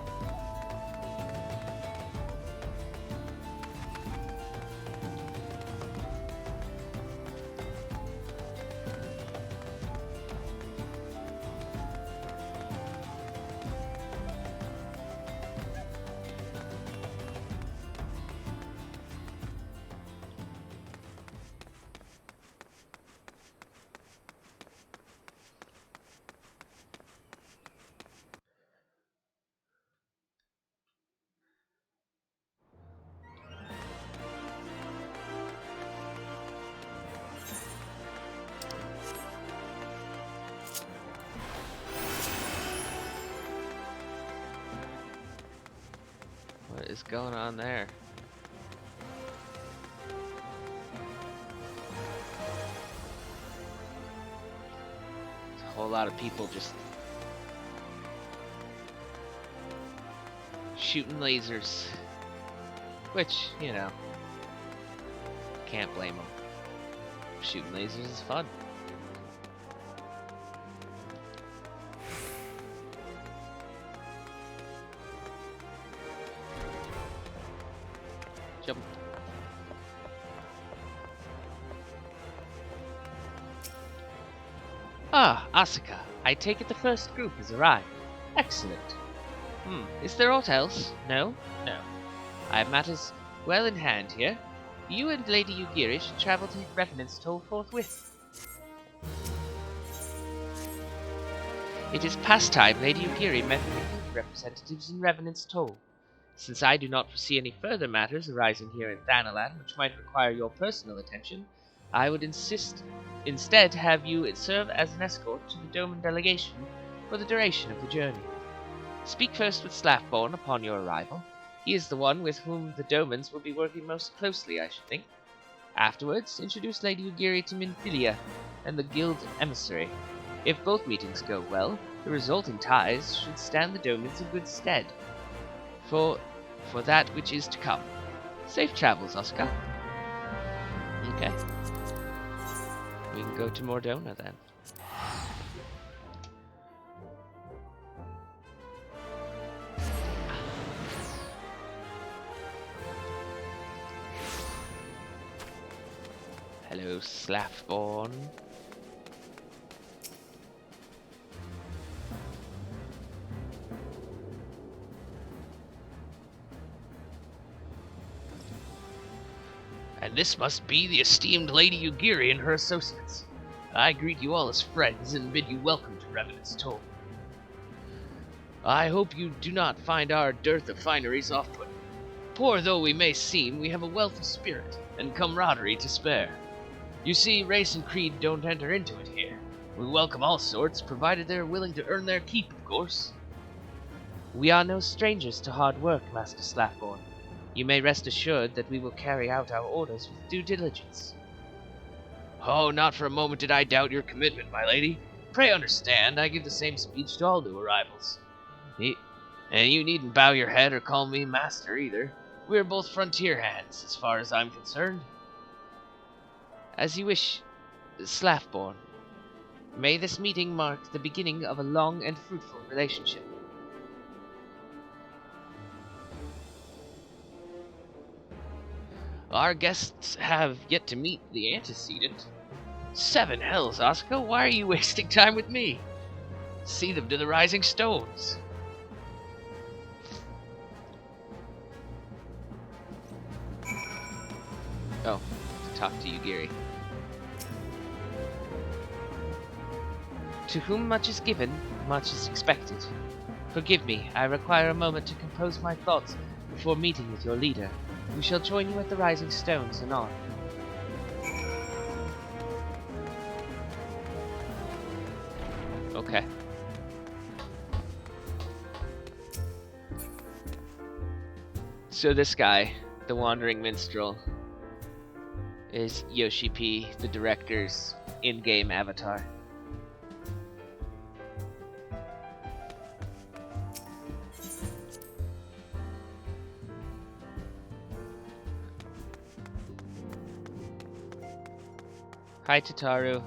What is going on there? There's a whole lot of people just shooting lasers. Which, you know, can't blame them. Shooting lasers is fun. Jump. Ah, Asuka. I take it the first group has arrived. Excellent. Is there aught else? No? No. I have matters well in hand here. You and Lady Yugiri should travel to Revenant's Toll forthwith. It is past time Lady Yugiri met with the representatives in Revenant's Toll. Since I do not foresee any further matters arising here in Thanalan which might require your personal attention, I would instead have you serve as an escort to the Doman delegation for the duration of the journey. Speak first with Slaffborn upon your arrival. He is the one with whom the Domans will be working most closely, I should think. Afterwards, introduce Lady Yugiri to Minfilia and the Guild emissary. If both meetings go well, the resulting ties should stand the Domans in good stead for that which is to come. Safe travels, Oscar. Okay. We can go to Mordona then. Hello, Slaffborn. And this must be the esteemed Lady Yugiri and her associates. I greet you all as friends and bid you welcome to Revenant's Toll. I hope you do not find our dearth of fineries off-putting. Poor though we may seem, we have a wealth of spirit and camaraderie to spare. You see, race and creed don't enter into it here. We welcome all sorts, provided they are willing to earn their keep, of course. We are no strangers to hard work, Master Slaffborn. You may rest assured that we will carry out our orders with due diligence. Oh, not for a moment did I doubt your commitment, my lady. Pray understand, I give the same speech to all new arrivals. And you needn't bow your head or call me master either. We are both frontier hands, as far as I'm concerned. As you wish, Slaffborn. May this meeting mark the beginning of a long and fruitful relationship. Our guests have yet to meet the antecedent. 7 hells, Oscar, why are you wasting time with me? See them to the Rising Stones. Oh, to talk to Yugiri. To whom much is given, much is expected. Forgive me, I require a moment to compose my thoughts before meeting with your leader. We shall join you at the Rising Stones anon. Okay. So this guy, the Wandering Minstrel, is Yoshi P, the director's in-game avatar. Hi, Tataru.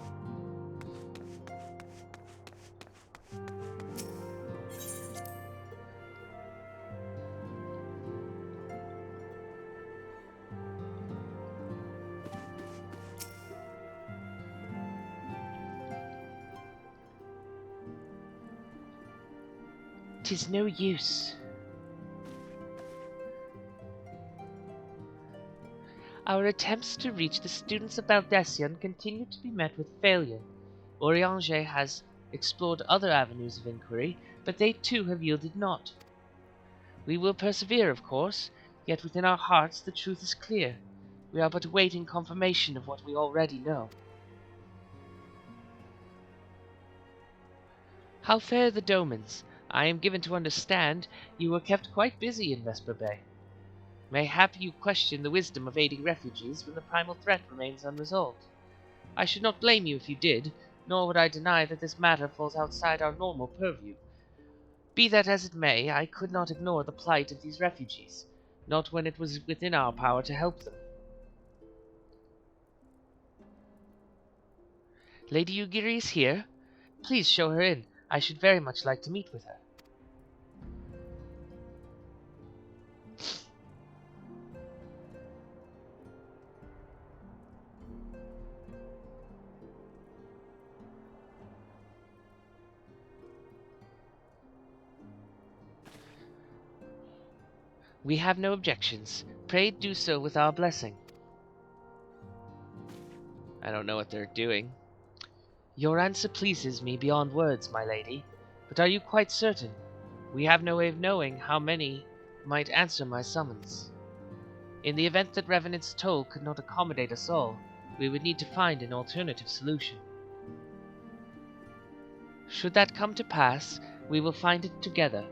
"'Tis no use. Our attempts to reach the students of Baldesion continue to be met with failure. Oriange has explored other avenues of inquiry, but they too have yielded naught. We will persevere, of course, yet within our hearts the truth is clear. We are but awaiting confirmation of what we already know. How fare the Domans? I am given to understand you were kept quite busy in Vesper Bay. Mayhap you question the wisdom of aiding refugees when the primal threat remains unresolved. I should not blame you if you did, nor would I deny that this matter falls outside our normal purview. Be that as it may, I could not ignore the plight of these refugees, not when it was within our power to help them. Lady Yugiri is here. Please show her in. I should very much like to meet with her. We have no objections. Pray do so with our blessing. I don't know what they're doing. Your answer pleases me beyond words, my lady. But are you quite certain? We have no way of knowing how many might answer my summons. In the event that Revenant's toll could not accommodate us all, we would need to find an alternative solution. Should that come to pass, we will find it together.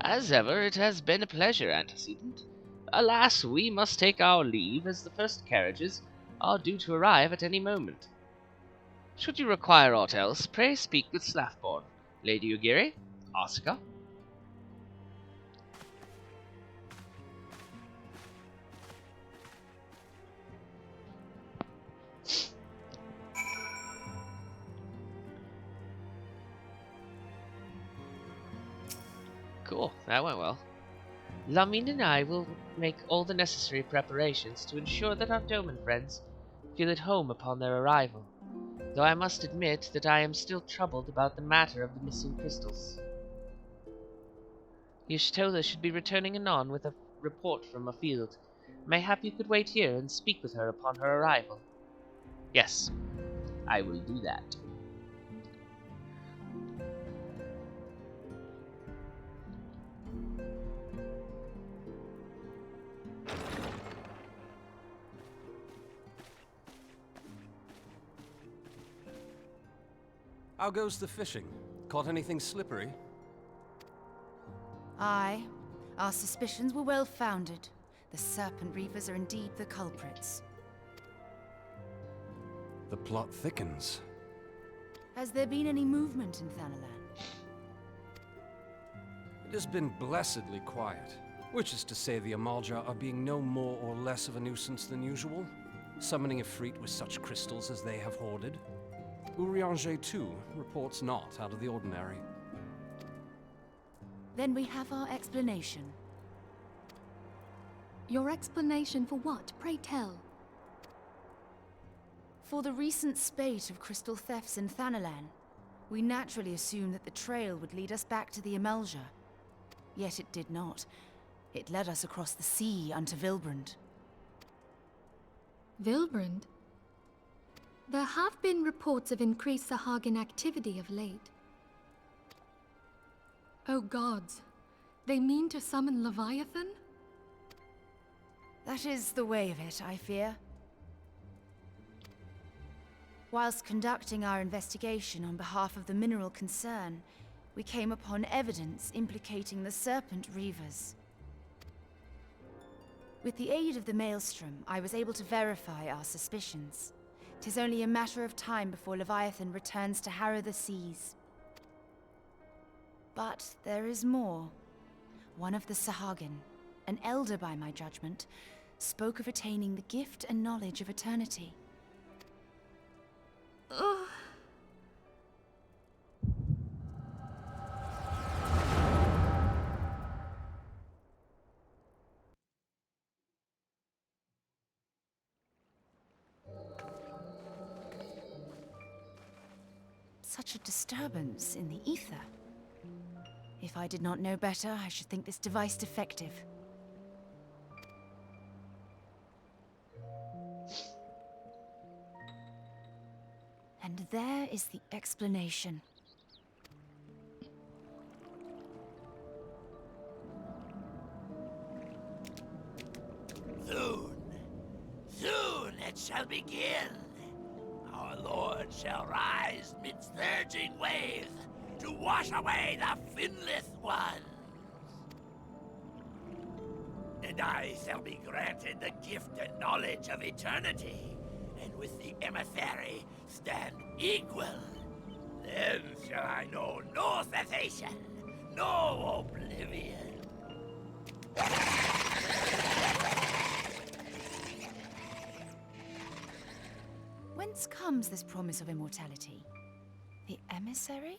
As ever, it has been a pleasure, Antecedent. Alas, we must take our leave, as the first carriages are due to arrive at any moment. Should you require aught else, pray speak with Slathborn, Lady Ugiri, Asuka. Cool, that went well. Lamine and I will make all the necessary preparations to ensure that our Doman friends feel at home upon their arrival, though I must admit that I am still troubled about the matter of the missing crystals. Y'shtola should be returning anon with a report from afield. Mayhap you could wait here and speak with her upon her arrival. Yes, I will do that. How goes the fishing? Caught anything slippery? Aye. Our suspicions were well founded. The Serpent Reavers are indeed the culprits. The plot thickens. Has there been any movement in Thanalan? It has been blessedly quiet, which is to say the Amalja are being no more or less of a nuisance than usual, summoning a Efreet with such crystals as they have hoarded. Urianger, too, reports not out of the ordinary. Then we have our explanation. Your explanation for what, pray tell? For the recent spate of crystal thefts in Thanalan, we naturally assumed that the trail would lead us back to the Amalja. Yet it did not. It led us across the sea unto Vilbrand. Vilbrand? There have been reports of increased Sahagin activity of late. Oh gods, they mean to summon Leviathan? That is the way of it, I fear. Whilst conducting our investigation on behalf of the mineral concern, we came upon evidence implicating the Serpent Reavers. With the aid of the Maelstrom, I was able to verify our suspicions. 'Tis only a matter of time before Leviathan returns to harrow the seas. But there is more. One of the Sahagin, an elder by my judgment, spoke of attaining the gift and knowledge of eternity. Ugh. Such a disturbance in the ether. If I did not know better, I should think this device defective. And there is the explanation. Soon it shall begin. Our Lord shall rise midst surging waves to wash away the finless ones. And I shall be granted the gift and knowledge of eternity, and with the emissary stand equal. Then shall I know no cessation, no oblivion. Whence comes this promise of immortality? The emissary?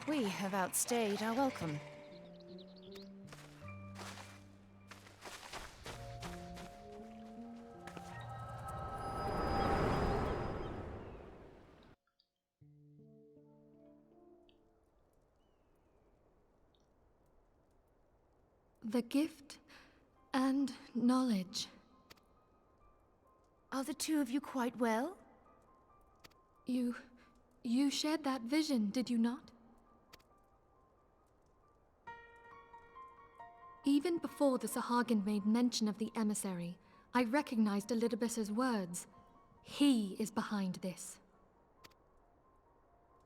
We have outstayed our welcome. The gift and knowledge. Are the two of you quite well? You shared that vision, did you not? Even before the Sahagin made mention of the emissary, I recognized Elidibus's words. He is behind this.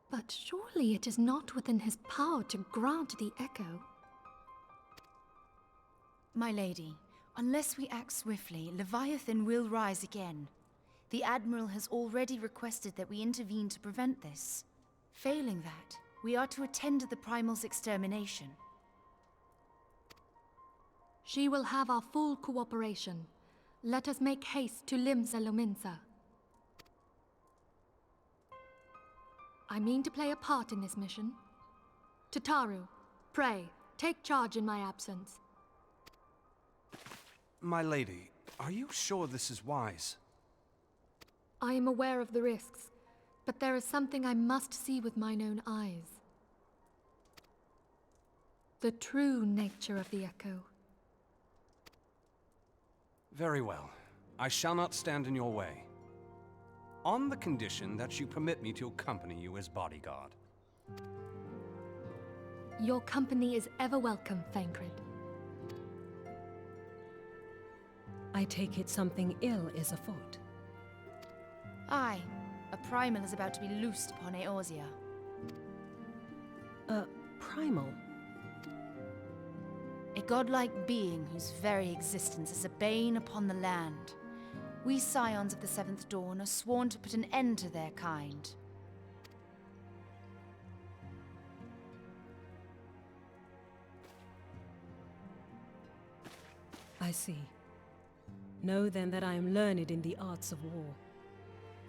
But surely it is not within his power to grant the echo. My lady, unless we act swiftly, Leviathan will rise again. The Admiral has already requested that we intervene to prevent this. Failing that, we are to attend to the Primal's extermination. She will have our full cooperation. Let us make haste to Limsa Lominsa. I mean to play a part in this mission. Tataru, pray, take charge in my absence. My lady, are you sure this is wise? I am aware of the risks, but there is something I must see with mine own eyes. The true nature of the echo. Very well. I shall not stand in your way. On the condition that you permit me to accompany you as bodyguard. Your company is ever welcome, Thancred. I take it something ill is afoot. Aye, a Primal is about to be loosed upon Eorzea. A primal? A godlike being whose very existence is a bane upon the land. We scions of the Seventh Dawn are sworn to put an end to their kind. I see. Know then that I am learned in the arts of war.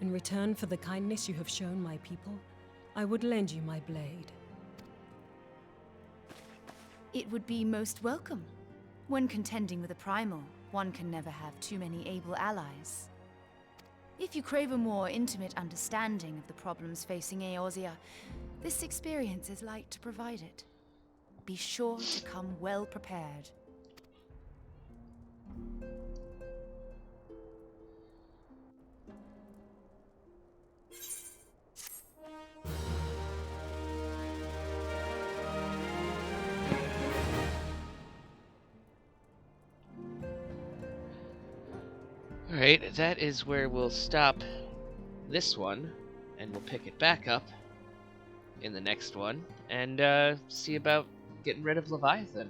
In return for the kindness you have shown my people, I would lend you my blade. It would be most welcome. When contending with a Primal, one can never have too many able allies. If you crave a more intimate understanding of the problems facing Eorzea, this experience is like to provide it. Be sure to come well prepared. Alright, that is where we'll stop this one, and we'll pick it back up in the next one, and see about getting rid of Leviathan.